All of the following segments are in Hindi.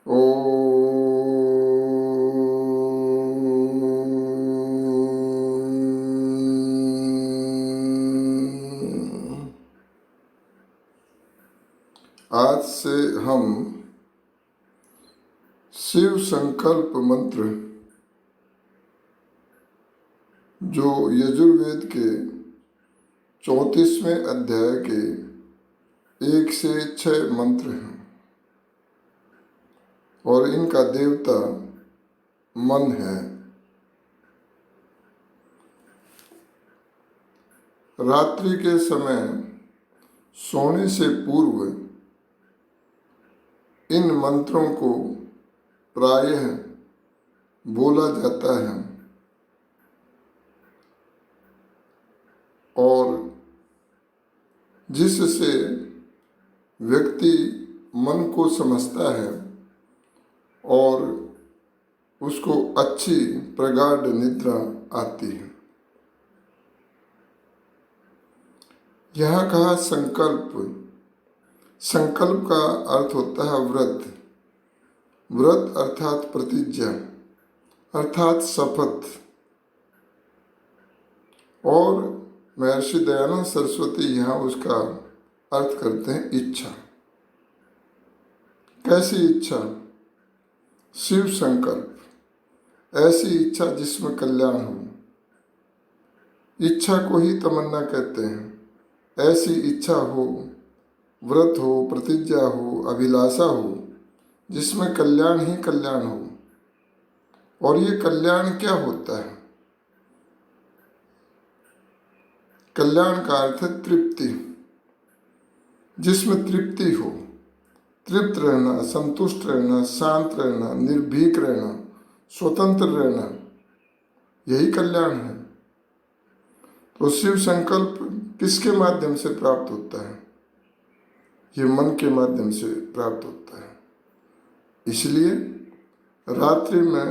आज से हम शिव संकल्प मंत्र जो यजुर्वेद के 34वें अध्याय के 1 से 6 मंत्र हैं और इनका देवता मन है। रात्रि के समय सोने से पूर्व इन मंत्रों को प्रायः बोला जाता है और जिससे व्यक्ति मन को समझता है और उसको अच्छी प्रगाढ़ निद्रा आती है। यहाँ कहा संकल्प। संकल्प का अर्थ होता है व्रत। व्रत अर्थात प्रतिज्ञा अर्थात शपथ। और महर्षि दयानंद सरस्वती यहाँ उसका अर्थ करते हैं इच्छा। कैसी इच्छा? शिव संकल्प, ऐसी इच्छा जिसमें कल्याण हो। इच्छा को ही तमन्ना कहते हैं। ऐसी इच्छा हो, व्रत हो, प्रतिज्ञा हो, अभिलाषा हो जिसमें कल्याण ही कल्याण हो। और ये कल्याण क्या होता है? कल्याण का अर्थ है तृप्ति। जिसमें तृप्ति हो, तृप्त रहना, संतुष्ट रहना, शांत रहना, निर्भीक रहना, स्वतंत्र रहना, यही कल्याण है। तो शिव संकल्प किसके माध्यम से प्राप्त होता है? ये मन के माध्यम से प्राप्त होता है। इसलिए रात्रि में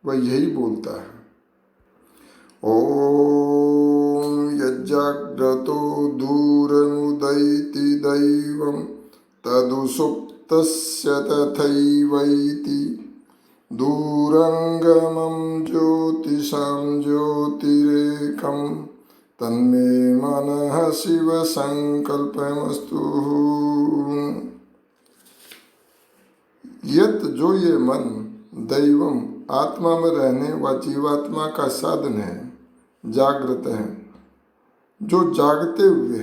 वह यही बोलता है, ओम यज्जाग्रतो दूरमुदैति दैवं तदुसुप्तस्य तथैवैति दूरंगमं ज्योतिषां ज्योतिरेकं तन्मे मनः शिव संकल्पमस्तु। यत जो ये मन दैवम आत्मा में रहने व जीवात्मा का साधन है, जागृत है, जो जागते हुए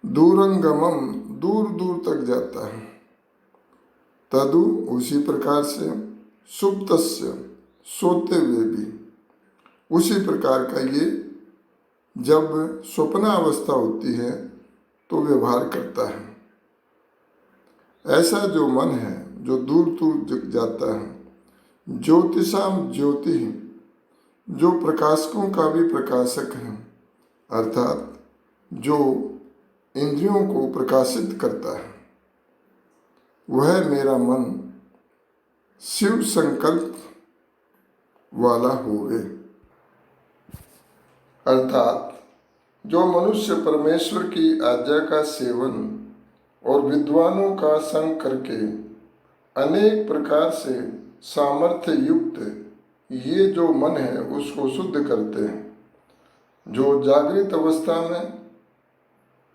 दूरंगमम दूर दूर तक जाता है, तदु उसी प्रकार से, सुप्तस्य सोते हुए भी उसी प्रकार का ये जब स्वप्नावस्था होती है तो व्यवहार करता है। ऐसा जो मन है जो दूर दूर जाता है, ज्योतिषाम ज्योति, जो प्रकाशकों का भी प्रकाशक है, अर्थात जो इंद्रियों को प्रकाशित करता है, वह मेरा मन शिव संकल्प वाला होवे। अर्थात जो मनुष्य परमेश्वर की आज्ञा का सेवन और विद्वानों का संग करके अनेक प्रकार से सामर्थ्य युक्त ये जो मन है उसको शुद्ध करते हैं, जो जागृत अवस्था में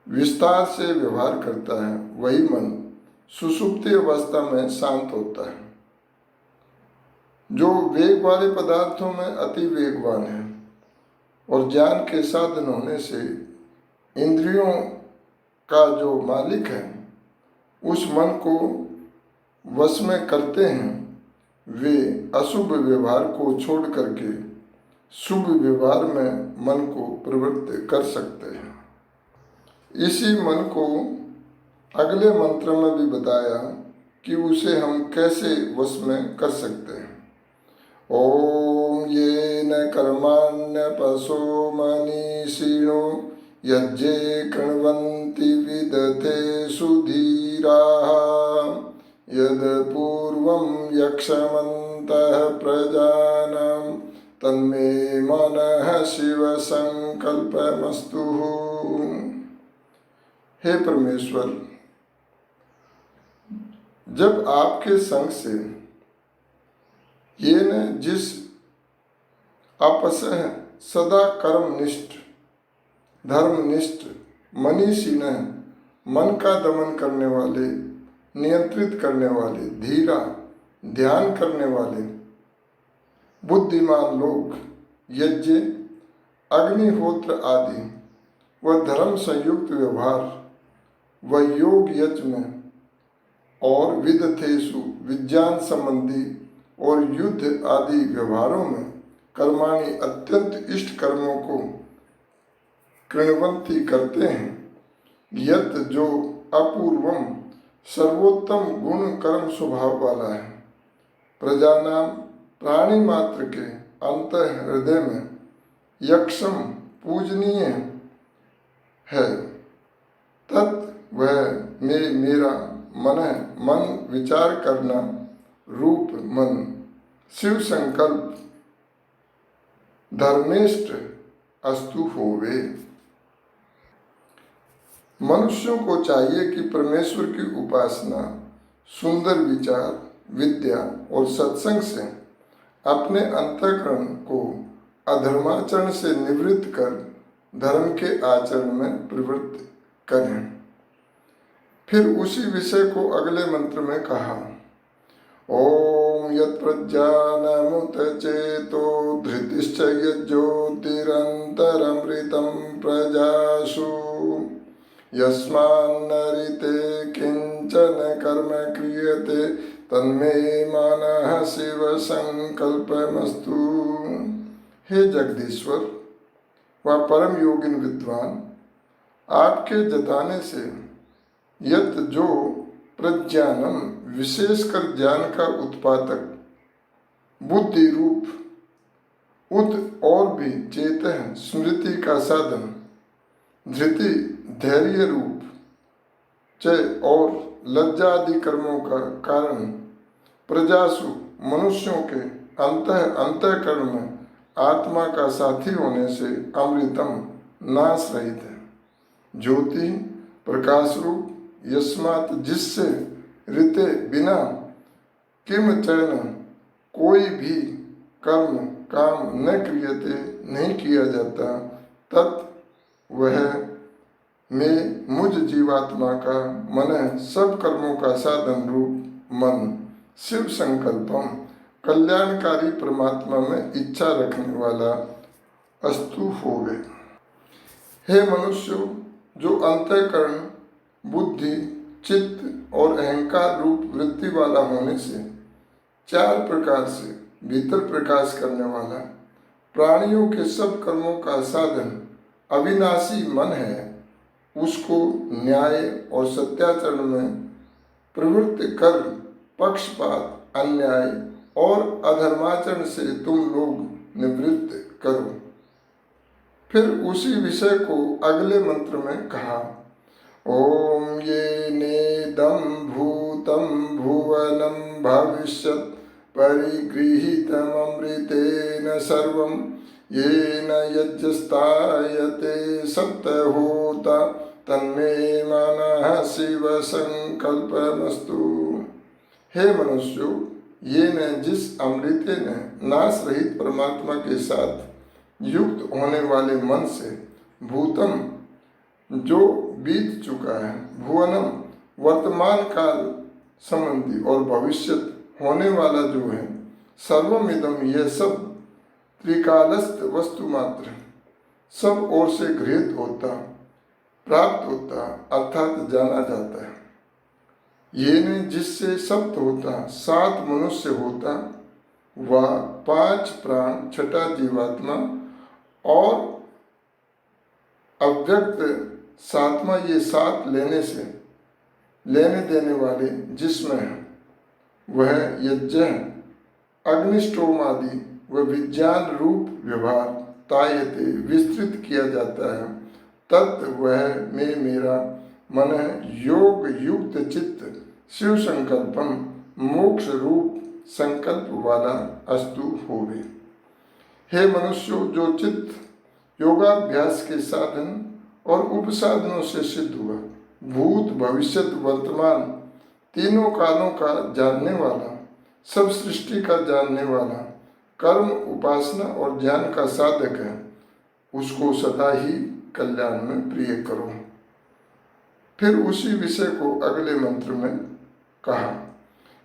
विस्तार से व्यवहार करता है, वही मन सुषुप्ति अवस्था में शांत होता है। जो वेग वाले पदार्थों में अति वेगवान है और ज्ञान के साधन होने से इंद्रियों का जो मालिक है उस मन को वश में करते हैं, वे अशुभ व्यवहार को छोड़ करके शुभ व्यवहार में मन को प्रवृत्त कर सकते हैं। इसी मन को अगले मंत्र में भी बताया कि उसे हम कैसे वश में कर सकते हैं। ओम ये न कर्माण्य पशो मनीषिणो यज्ञे कृण्वन्ति विदते सुधीराः यद पूर्वं यक्षमन्तः प्रजानां तन्मे मनः शिव संकल्पमस्तु। हे परमेश्वर, जब आपके संग से ये न जिस अपसह सदा कर्मनिष्ठ धर्मनिष्ठ मनीषी न मन का दमन करने वाले, नियंत्रित करने वाले, धीरा ध्यान करने वाले बुद्धिमान लोग यज्ञ, अग्निहोत्र आदि व धर्म संयुक्त व्यवहार व योग यज्ञ में और विदथेषु विज्ञान संबंधी और युद्ध आदि व्यवहारों में कर्माणि अत्यंत इष्ट कर्मों को कृणवंती करते हैं। यत जो अपूर्वम सर्वोत्तम गुण कर्म स्वभाव वाला है, प्रजानाम प्राणी मात्र के अंत हृदय में यक्षम पूजनीय है, तत् वह मेरा मन विचार करना रूप मन शिव संकल्प धर्मेष्ठ अस्तु होवे। मनुष्यों को चाहिए कि परमेश्वर की उपासना सुंदर विचार, विद्या और सत्संग से अपने अंतःकरण को अधर्माचरण से निवृत्त कर धर्म के आचरण में प्रवृत्त करें। फिर उसी विषय को अगले मंत्र में कहा, ओम यत् प्रज्ञानमुत चेतो धृतिश्च यज्ज्योतिरन्तरमृतं प्रजासु यस्मान्नरिते किंचन कर्म क्रियते तन्मे मानः शिव संकल्पमस्तु। हे जगदीश्वर व परम योगिन विद्वान, आपके जताने से यत जो प्रज्ञानम विशेषकर ज्ञान का उत्पादक बुद्धि रूप उत और भी चेतन स्मृति का साधन धृति धैर्य रूप चय और लज्जादि कर्मों का कारण प्रजासु मनुष्यों के अंतःकरण में आत्मा का साथी होने से अमृतम नाश रहित है। ज्योति प्रकाश रूप यस्मात् जिससे ऋते बिना किम चयन कोई भी कर्म काम न क्रियते नहीं किया जाता, तत् वह में मुझ जीवात्मा का मन सब कर्मों का साधन रूप मन शिव संकल्पम कल्याणकारी परमात्मा में इच्छा रखने वाला अस्तु होवे। हे मनुष्यों, जो अंतःकरण बुद्धि चित्त और अहंकार रूप वृत्ति वाला होने से चार प्रकार से भीतर प्रकाश करने वाला प्राणियों के सब कर्मों का साधन अविनाशी मन है, उसको न्याय और सत्याचरण में प्रवृत्त कर पक्षपात, अन्याय और अधर्माचरण से तुम लोग निवृत्त करो। फिर उसी विषय को अगले मंत्र में कहा, ओम ये नेदम भूतम भुवनम भविष्यत् परिगृहीतममृतेन सर्वं येन यज्ञस्तायते सप्तहोता तन्मे मानः शिव संकल्पमस्तु। हे मनुष्यों, ये न जिस अमृते ने नाश रहित परमात्मा के साथ युक्त होने वाले मन से भूतम जो बीत चुका है, भुवनम वर्तमान काल संबंधी और भविष्य होने वाला जो है, सर्वमिदम यह सब त्रिकालस्थ वस्तु मात्र सब ओर से गृहीत होता प्राप्त होता अर्थात जाना जाता है। ये ने जिससे सप्त होता सात मनुष्य होता व 5 प्राण छठा जीवात्मा और अव्यक्त सातवां ये 7 लेने देने वाले जिसमें है, वह यज्ञ अग्निष्टोम आदि व विज्ञान रूप व्यवहार तायते विस्तृत किया जाता है, तत् वह में मेरा मन योग युक्त चित्त शिव संकल्पम मोक्ष रूप संकल्प वाला अस्तु होवे। हे मनुष्यों, जो चित्त योगाभ्यास के साधन और उपसाधनों से सिद्ध हुआ भूत भविष्यत वर्तमान तीनों कालों का जानने वाला, सब सृष्टि का जानने वाला, कर्म, उपासना और ज्ञान का साधक है, उसको सदा ही कल्याण में प्रिय करो। फिर उसी विषय को अगले मंत्र में कहा,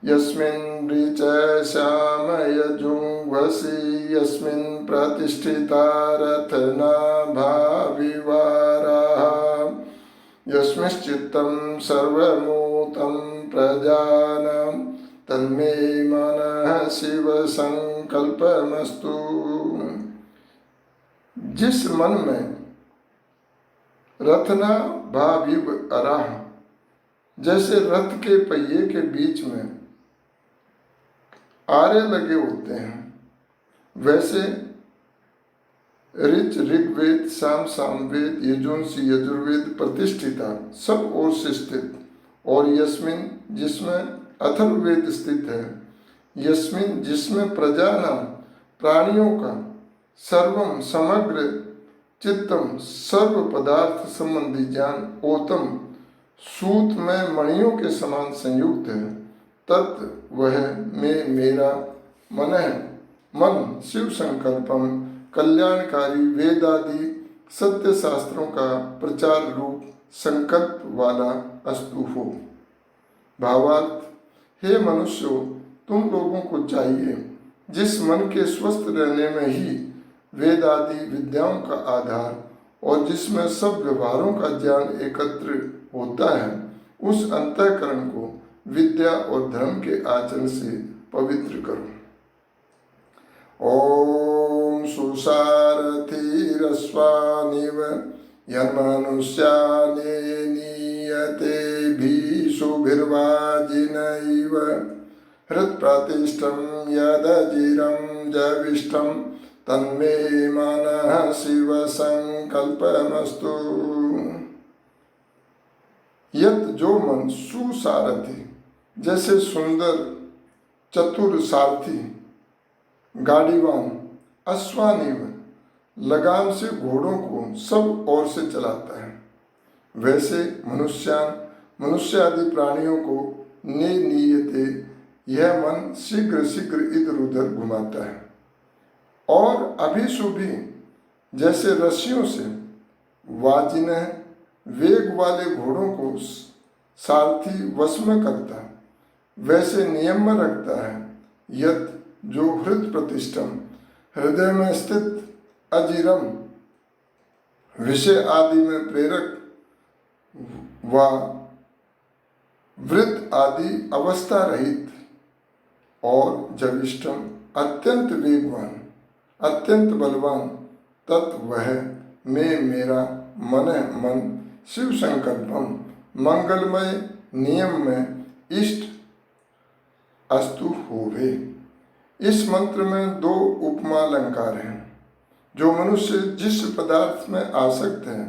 यस्मिन् ऋच श्याम यजुंवसि यस्मिन् प्रतिष्ठिता रत्ना भाविवाराः यस्मिश्चित्तं सर्वमूतं प्रजानां तन्मे मनः शिव संकल्पमस्तु। जिस मन में रत्ना भाविव अराह, जैसे रथ के पहिए के बीच में आरे लगे होते हैं, वैसे ऋच ऋग्वेद, साम सामवेद, यजुंसी यजुर्वेद प्रतिष्ठिता सब ओर से स्थित, और यस्मिन जिसमें अथर्ववेद स्थित है, यस्मिन जिसमें प्रजा नाम प्राणियों का, सर्वम समग्र, चित्तम सर्व पदार्थ संबंधी ज्ञान, ओतम सूत में मणियों के समान संयुक्त है, तत् वह में मेरा मन शिव संकल्पम कल्याणकारी वेद आदि सत्य शास्त्रों का प्रचार रूप संकल्प वाला अस्तु हो। भावार्थ, हे मनुष्यों, तुम लोगों को चाहिए जिस मन के स्वस्थ रहने में ही वेद आदि विद्याओं का आधार और जिसमें सब व्यवहारों का ज्ञान एकत्र होता है, उस अंतःकरण को विद्या और धर्म के आचरण से पवित्र करो। ओम सुसारथिरस्वानिव यन्मनुष्याने नीयते भीषुभिर्वाजिनैव हृत्प्रतिष्ठं यदजिरं जविष्ठं तन्मे मनः शिव संकल्पमस्तु। यत जो मन सुसारथी, जैसे सुंदर चतुर सारथी, गाड़ीवान, अश्वानिव लगाम से घोड़ों को सब ओर से चलाता है, वैसे मनुष्य आदि प्राणियों को नियते यह मन शीघ्र शीघ्र इधर उधर घुमाता है, और अभिशुभी जैसे रस्सियों से वाजिन वेग वाले घोड़ों को सारथी वश में करता, वैसे नियम में रखता है। यत जो हृदय प्रतिष्ठम, हृदय में स्थित, अजीरम विषय आदि में प्रेरक, व वृत्त आदि अवस्था रहित, और जविष्ठम अत्यंत वेगवान, अत्यंत बलवान, तत् वह में मेरा मन शिव संकल्पम मंगलमय नियम में इष्ट अस्तु होवे। इस मंत्र में दो उपमा अलंकार हैं। जो मनुष्य जिस पदार्थ में आसक्त है,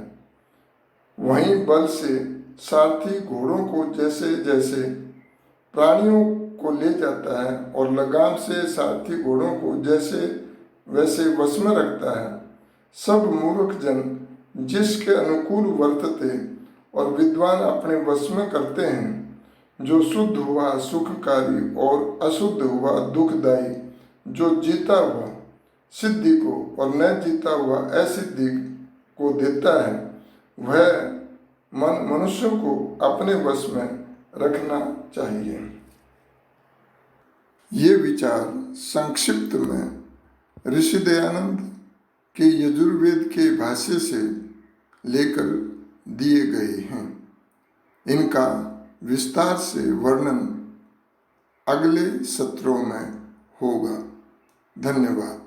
वहीं बल से सारथी घोड़ों को जैसे जैसे प्राणियों को ले जाता है, और लगाम से सारथी घोड़ों को जैसे वैसे वश में रखता है, सब मूर्ख जन जिसके अनुकूल वर्तते और विद्वान अपने वश में करते हैं, जो शुद्ध हुआ सुखकारी और अशुद्ध हुआ दुखदायी, जो जीता हुआ सिद्धि को और न जीता हुआ असिद्धि को देता है, वह मन मनुष्यों को अपने वश में रखना चाहिए। ये विचार संक्षिप्त में ऋषि दयानंद के यजुर्वेद के भाष्य से लेकर दिए गए हैं। इनका विस्तार से वर्णन अगले सत्रों में होगा। धन्यवाद।